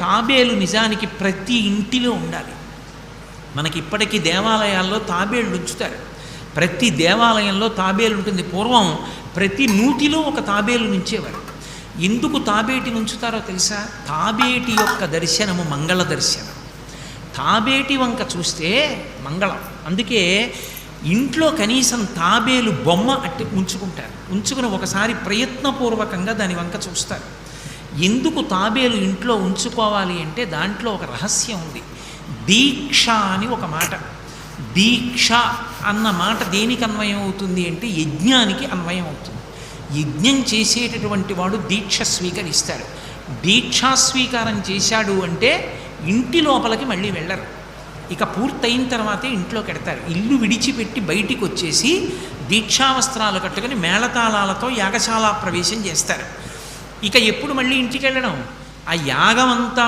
తాబేలు నిజానికి ప్రతి ఇంటిలో ఉండాలి. మనకి ఇప్పటికీ దేవాలయాల్లో తాబేళ్ళు ఉంచుతారు. ప్రతి దేవాలయంలో తాబేలు ఉంటుంది. పూర్వం ప్రతి నూతిలో ఒక తాబేలు నుంచేవారు. ఎందుకు తాబేటిని ఉంచుతారో తెలుసా? తాబేటి యొక్క దర్శనము మంగళ దర్శనం. తాబేటి వంక చూస్తే మంగళం. అందుకే ఇంట్లో కనీసం తాబేలు బొమ్మ ఉంచుకుంటారు. ఉంచుకుని ఒకసారి ప్రయత్నపూర్వకంగా దాని వంక చూస్తారు. ఎందుకు తాబేలు ఇంట్లో ఉంచుకోవాలి అంటే దాంట్లో ఒక రహస్యం ఉంది. దీక్ష అని ఒక మాట. దీక్ష అన్న మాట దేనికి అన్వయం అవుతుంది అంటే యజ్ఞానికి అన్వయం అవుతుంది. యజ్ఞం చేసేటటువంటి వాడు దీక్ష స్వీకరిస్తాడు. దీక్షా స్వీకారం చేశాడు అంటే ఇంటి లోపలికి మళ్ళీ వెళ్ళరు. ఇక పూర్తయిన తర్వాతే ఇంట్లో కడతారు. ఇల్లు విడిచిపెట్టి బయటికి వచ్చేసి దీక్షావస్త్రాలు కట్టుకుని మేళతాళాలతో యాగశాల ప్రవేశం చేస్తారు. ఇక ఎప్పుడు మళ్ళీ ఇంటికి వెళ్ళడం? ఆ యాగం అంతా